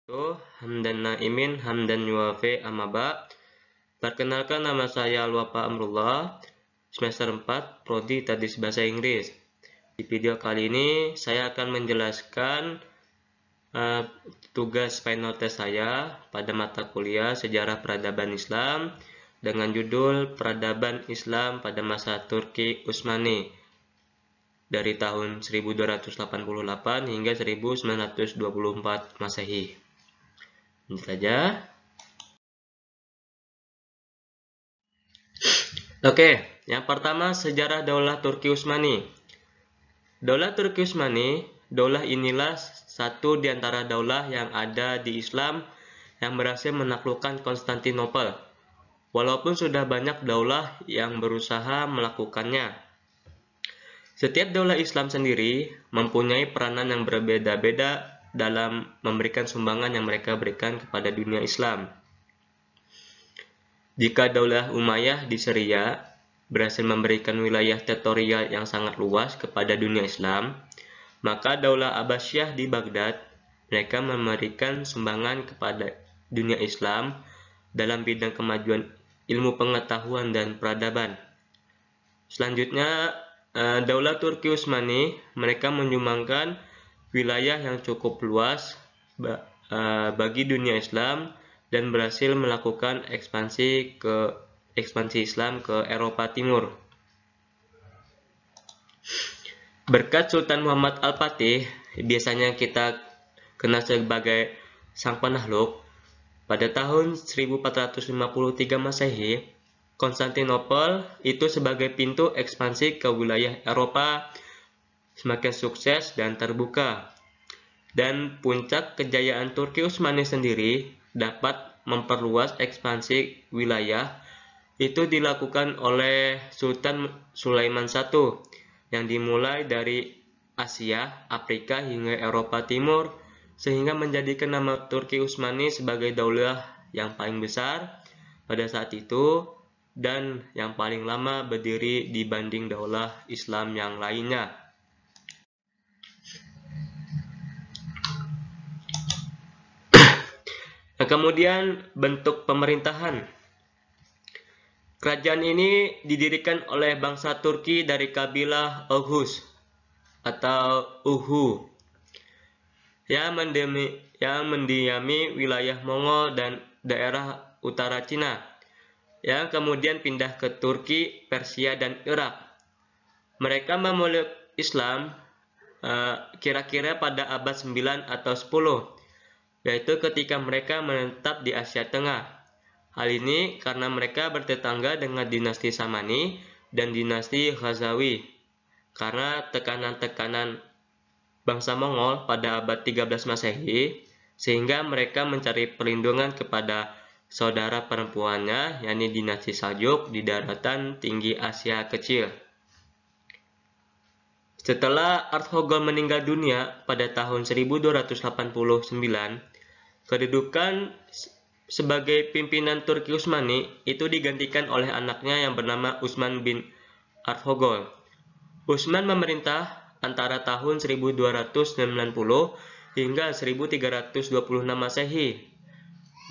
Hamdan naimin, hamdan yuafi amaba. Perkenalkan, nama saya Alwapa Amrullah, semester 4, Prodi Tadris Bahasa Inggris. Di video kali ini, saya akan menjelaskan tugas final test saya pada mata kuliah Sejarah Peradaban Islam dengan judul Peradaban Islam pada masa Turki Utsmani dari tahun 1288 hingga 1924 Masehi. Ini saja. Oke, yang pertama sejarah Daulah Turki Utsmani. Daulah Turki Utsmani, daulah inilah satu di antara daulah yang ada di Islam yang berhasil menaklukkan Konstantinopel. Walaupun sudah banyak daulah yang berusaha melakukannya. Setiap daulah Islam sendiri mempunyai peranan yang berbeda-beda dalam memberikan sumbangan yang mereka berikan kepada dunia Islam. Jika Daulah Umayyah di Syria berhasil memberikan wilayah teritorial yang sangat luas kepada dunia Islam, maka Daulah Abbasiyah di Baghdad mereka memberikan sumbangan kepada dunia Islam dalam bidang kemajuan ilmu pengetahuan dan peradaban. Selanjutnya, Daulah Turki Utsmani mereka menyumbangkan wilayah yang cukup luas bagi dunia Islam dan berhasil melakukan ekspansi Islam ke Eropa Timur. Berkat Sultan Muhammad Al-Fatih, biasanya kita kenal sebagai Sang Penakluk, pada tahun 1453 Masehi, Konstantinopel itu sebagai pintu ekspansi ke wilayah Eropa semakin sukses dan terbuka. Dan puncak kejayaan Turki Utsmani sendiri dapat memperluas ekspansi wilayah itu dilakukan oleh Sultan Sulaiman I yang dimulai dari Asia, Afrika hingga Eropa Timur sehingga menjadikan nama Turki Utsmani sebagai daulah yang paling besar pada saat itu dan yang paling lama berdiri dibanding daulah Islam yang lainnya. Kemudian bentuk pemerintahan. Kerajaan ini didirikan oleh bangsa Turki dari kabilah Oghuz atau Uhu yang mendiami wilayah Mongol dan daerah utara Cina, yang kemudian pindah ke Turki, Persia, dan Irak. Mereka memeluk Islam kira-kira pada abad 9 atau 10. Yaitu ketika mereka menetap di Asia Tengah. Hal ini karena mereka bertetangga dengan dinasti Samani dan dinasti Ghazawi. Karena tekanan-tekanan bangsa Mongol pada abad 13 Masehi, sehingga mereka mencari perlindungan kepada saudara perempuannya, yakni dinasti Saljuk di daratan tinggi Asia Kecil. Setelah Arthogol meninggal dunia pada tahun 1289, kedudukan sebagai pimpinan Turki Utsmani itu digantikan oleh anaknya yang bernama Utsman bin Arthogol. Utsman memerintah antara tahun 1290 hingga 1326 Masehi.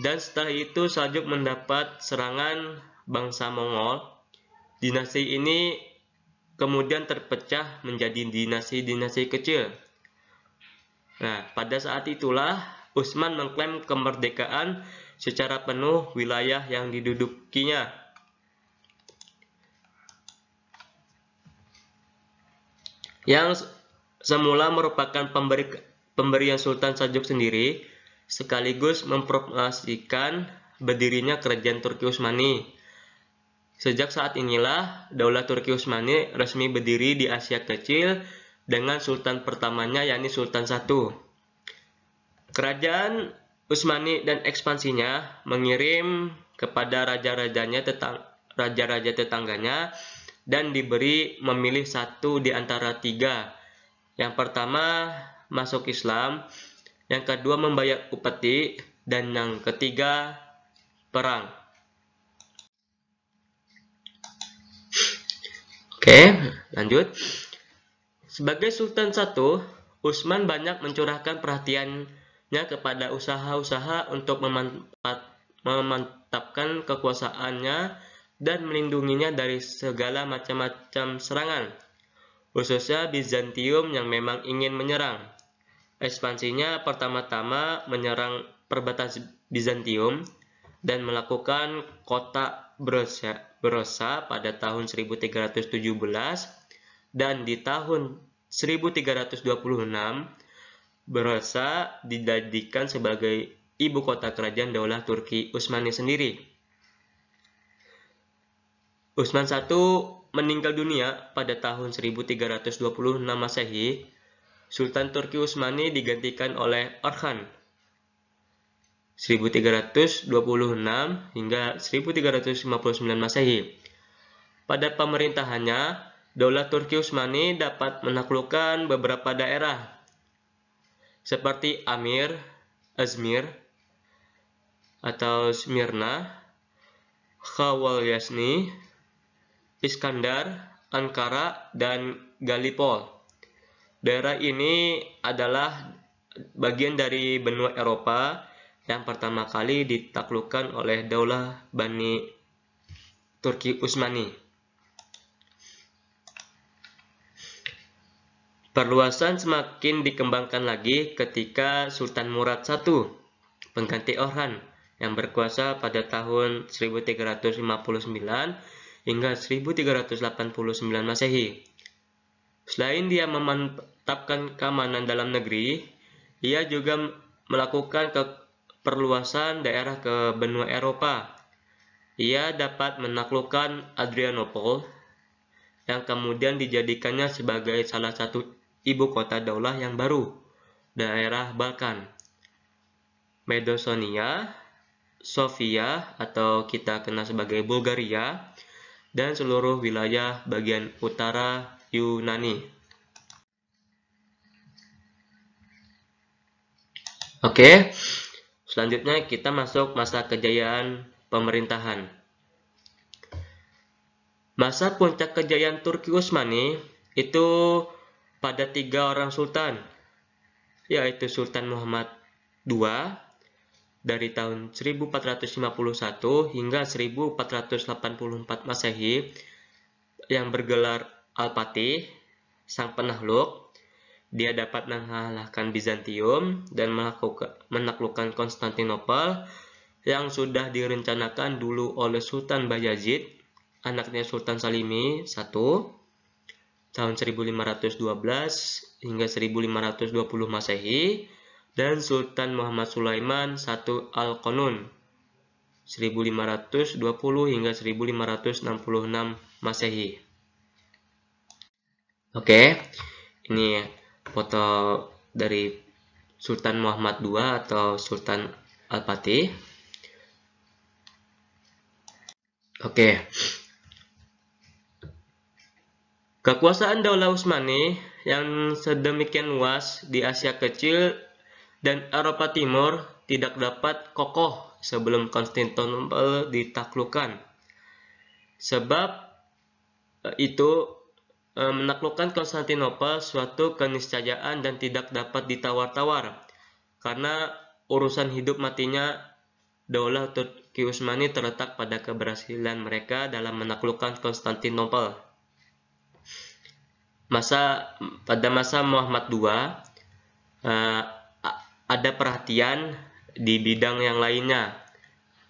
Dan setelah itu Saljuk mendapat serangan bangsa Mongol. Dinasti ini kemudian terpecah menjadi dinasti-dinasti kecil. Nah, pada saat itulah Utsman mengklaim kemerdekaan secara penuh wilayah yang didudukinya. Yang semula merupakan pemberian Sultan Saljuk sendiri, sekaligus mempromosikan berdirinya kerajaan Turki Utsmani. Sejak saat inilah Daulah Turki Utsmani resmi berdiri di Asia Kecil dengan sultan pertamanya yakni Sultan I. Kerajaan Utsmani dan ekspansinya mengirim kepada raja-raja tetangganya dan diberi memilih satu di antara tiga. Yang pertama masuk Islam, yang kedua membayar upeti, dan yang ketiga perang. Oke, lanjut. Sebagai Sultan I, Utsman banyak mencurahkan perhatian kepada usaha-usaha untuk memantapkan kekuasaannya dan melindunginya dari segala macam-macam serangan, khususnya Bizantium yang memang ingin menyerang. Ekspansinya pertama-tama menyerang perbatasan Bizantium dan melakukan kota Brosa pada tahun 1317, dan di tahun 1326 Brosa dijadikan sebagai ibu kota kerajaan Daulah Turki Utsmani sendiri. Utsman I meninggal dunia pada tahun 1326 Masehi. Sultan Turki Utsmani digantikan oleh Orhan 1326 hingga 1359 Masehi. Pada pemerintahannya, Daulah Turki Utsmani dapat menaklukkan beberapa daerah seperti Izmir atau Smyrna, Khawalyasni, Iskandar, Ankara, dan Gallipoli. Daerah ini adalah bagian dari benua Eropa yang pertama kali ditaklukkan oleh Daulah Bani Turki Utsmani. Perluasan semakin dikembangkan lagi ketika Sultan Murad I, pengganti Orhan, yang berkuasa pada tahun 1359 hingga 1389 Masehi. Selain dia memantapkan keamanan dalam negeri, ia juga melakukan perluasan daerah ke benua Eropa. Ia dapat menaklukkan Adrianople, yang kemudian dijadikannya sebagai salah satu ibu kota daulah yang baru, daerah Balkan, Macedonia, Sofia atau kita kenal sebagai Bulgaria, dan seluruh wilayah bagian utara Yunani. Oke, selanjutnya kita masuk masa kejayaan pemerintahan. Masa puncak kejayaan Turki Utsmani itu pada 3 orang sultan, yaitu Sultan Muhammad II dari tahun 1451 hingga 1484 Masehi yang bergelar Al-Fatih, sang penakluk. Dia dapat mengalahkan Bizantium dan menaklukkan Konstantinopel yang sudah direncanakan dulu oleh Sultan Bayazid, anaknya Sultan Salimi I, tahun 1512 hingga 1520 Masehi, dan Sultan Muhammad Sulaiman I Al-Qanun 1520 hingga 1566 Masehi. Oke, ini foto dari Sultan Muhammad II atau Sultan Al-Fatih. Oke. Kekuasaan Daulah Utsmani yang sedemikian luas di Asia Kecil dan Eropa Timur tidak dapat kokoh sebelum Konstantinopel ditaklukkan. Sebab itu menaklukkan Konstantinopel suatu keniscayaan dan tidak dapat ditawar-tawar, karena urusan hidup matinya Daulah Turki Utsmani terletak pada keberhasilan mereka dalam menaklukkan Konstantinopel. Pada masa Muhammad II ada perhatian di bidang yang lainnya,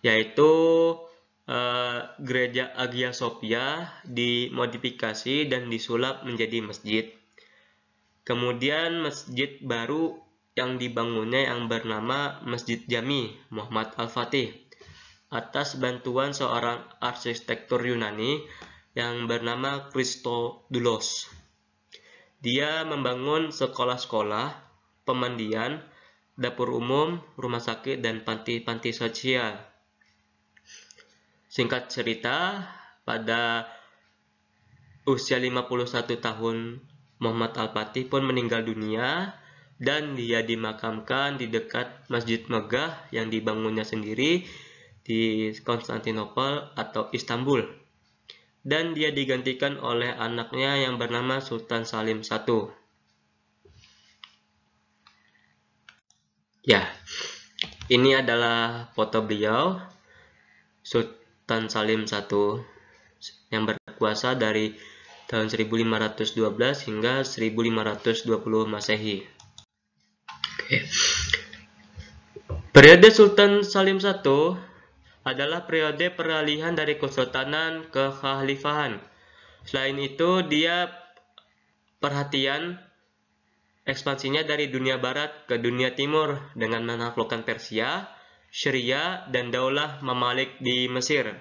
yaitu gereja Hagia Sophia dimodifikasi dan disulap menjadi masjid. Kemudian masjid baru yang dibangunnya yang bernama Masjid Jami Muhammad Al-Fatih atas bantuan seorang arsitektur Yunani yang bernama Christodoulos. Dia membangun sekolah-sekolah, pemandian, dapur umum, rumah sakit, dan panti-panti sosial. Singkat cerita, pada usia 51 tahun, Muhammad Al-Fatih pun meninggal dunia dan dia dimakamkan di dekat Masjid Megah yang dibangunnya sendiri di Konstantinopel atau Istanbul. Dan dia digantikan oleh anaknya yang bernama Sultan Salim I. Ya, ini adalah foto beliau, Sultan Salim I, yang berkuasa dari tahun 1512 hingga 1520 Masehi. Oke. Periode Sultan Salim I adalah periode peralihan dari kesultanan ke kekhalifahan. Selain itu, dia perhatian ekspansinya dari dunia barat ke dunia timur dengan menaklukkan Persia, Syria, dan Daulah Mamalik di Mesir.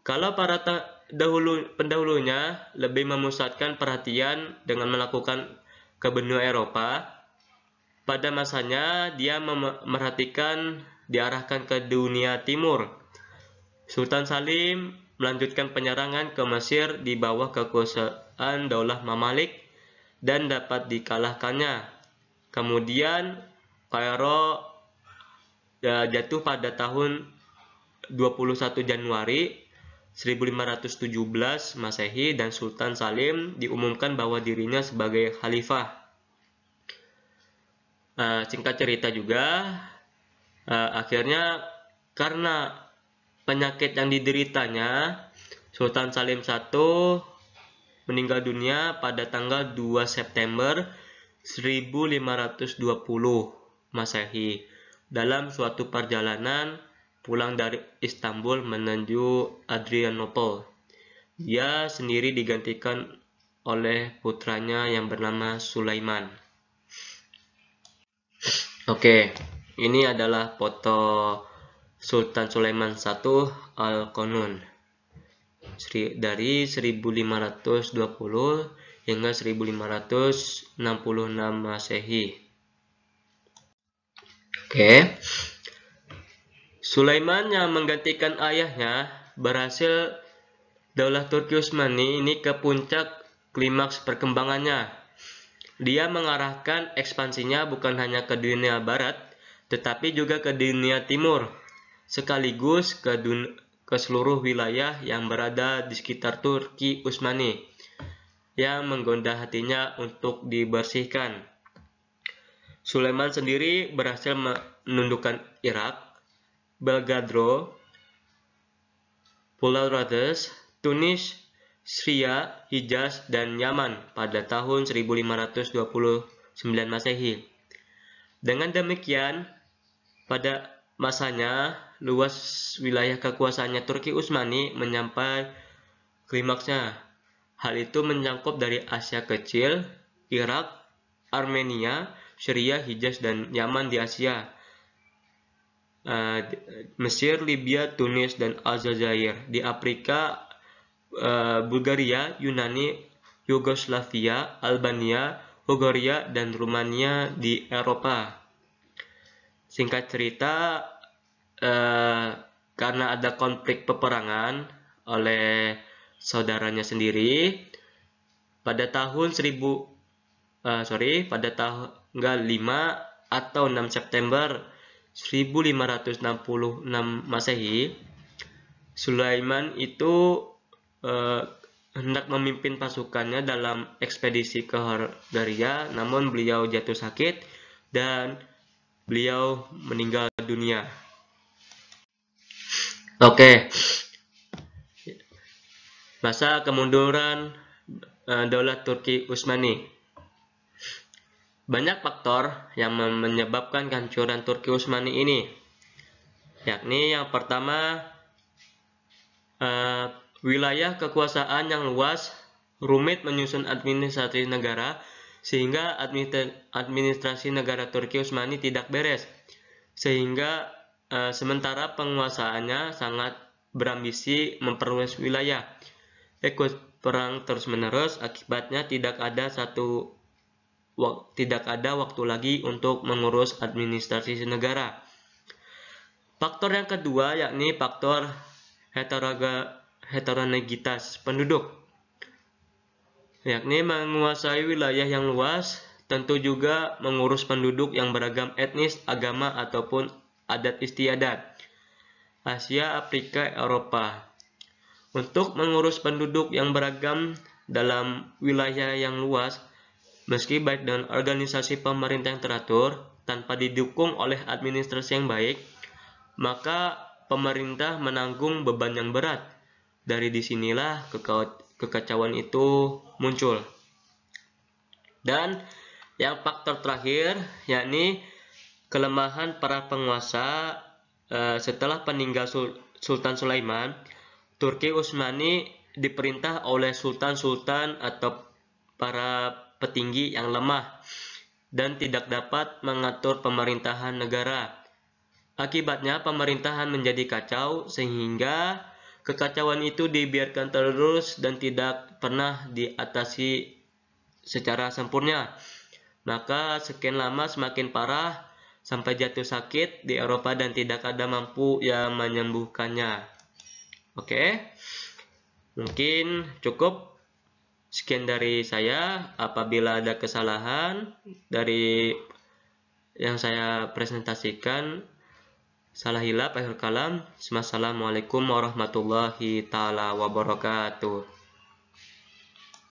Kalau para pendahulunya lebih memusatkan perhatian dengan melakukan ke benua Eropa, pada masanya dia memerhatikan diarahkan ke dunia timur. Sultan Salim melanjutkan penyerangan ke Mesir di bawah kekuasaan Daulah Mamalik dan dapat dikalahkannya. Kemudian Kairo jatuh pada tahun 21 Januari 1517 Masehi dan Sultan Salim diumumkan bahwa dirinya sebagai khalifah. Singkat cerita juga, akhirnya karena penyakit yang dideritanya, Sultan Salim I meninggal dunia pada tanggal 2 September 1520 Masehi dalam suatu perjalanan pulang dari Istanbul menuju Adrianople. Dia sendiri digantikan oleh putranya yang bernama Sulaiman. Oke, ini adalah foto Sultan Sulaiman I Al-Qanun dari 1520 hingga 1566 Masehi. Oke. Sulaiman yang menggantikan ayahnya berhasil Daulah Turki Utsmani ini ke puncak klimaks perkembangannya. Dia mengarahkan ekspansinya bukan hanya ke dunia barat, tetapi juga ke dunia timur, sekaligus ke seluruh wilayah yang berada di sekitar Turki Utsmani, yang menggoda hatinya untuk dibersihkan. Sulaiman sendiri berhasil menundukkan Irak, Belgrado, Pulau Rhodes, Tunis, Syria, Hijaz, dan Yaman pada tahun 1529 Masehi. Dengan demikian, pada masanya, luas wilayah kekuasaannya Turki Utsmani menyampai klimaksnya. Hal itu mencakup dari Asia Kecil, Irak, Armenia, Syria, Hijaz, dan Yaman di Asia, Mesir, Libya, Tunis, dan Aljazair di Afrika, Bulgaria, Yunani, Yugoslavia, Albania, Hungaria, dan Rumania di Eropa. Singkat cerita, karena ada konflik peperangan oleh saudaranya sendiri, pada tahun pada tanggal 5 atau 6 September 1566 Masehi, Sulaiman itu hendak memimpin pasukannya dalam ekspedisi ke Hungaria, namun beliau jatuh sakit dan beliau meninggal dunia. Oke. Masa kemunduran Daulah Turki Utsmani. Banyak faktor yang menyebabkan kehancuran Turki Utsmani ini, yakni yang pertama, wilayah kekuasaan yang luas, rumit menyusun administrasi negara, sehingga administrasi negara Turki Utsmani tidak beres, sehingga sementara penguasaannya sangat berambisi memperluas wilayah. Ikut perang terus-menerus, akibatnya tidak ada waktu lagi untuk mengurus administrasi negara. Faktor yang kedua yakni faktor heterogeneitas penduduk, yakni menguasai wilayah yang luas, tentu juga mengurus penduduk yang beragam etnis, agama, ataupun adat istiadat, Asia, Afrika, Eropa. Untuk mengurus penduduk yang beragam dalam wilayah yang luas, meski baik dengan organisasi pemerintah yang teratur, tanpa didukung oleh administrasi yang baik, maka pemerintah menanggung beban yang berat. Dari disinilah kekacauan itu muncul. Dan yang faktor terakhir, yakni kelemahan para penguasa. Setelah peninggal Sultan Sulaiman, Turki Utsmani diperintah oleh sultan-sultan atau para petinggi yang lemah dan tidak dapat mengatur pemerintahan negara. Akibatnya pemerintahan menjadi kacau sehingga kekacauan itu dibiarkan terus dan tidak pernah diatasi secara sempurna. Maka sekian lama semakin parah sampai jatuh sakit di Eropa dan tidak ada mampu yang menyembuhkannya. Oke, mungkin cukup sekian dari saya. Apabila ada kesalahan dari yang saya presentasikan, salah hilaf akhir kalam. Wassalamualaikum warahmatullahi taala wabarakatuh.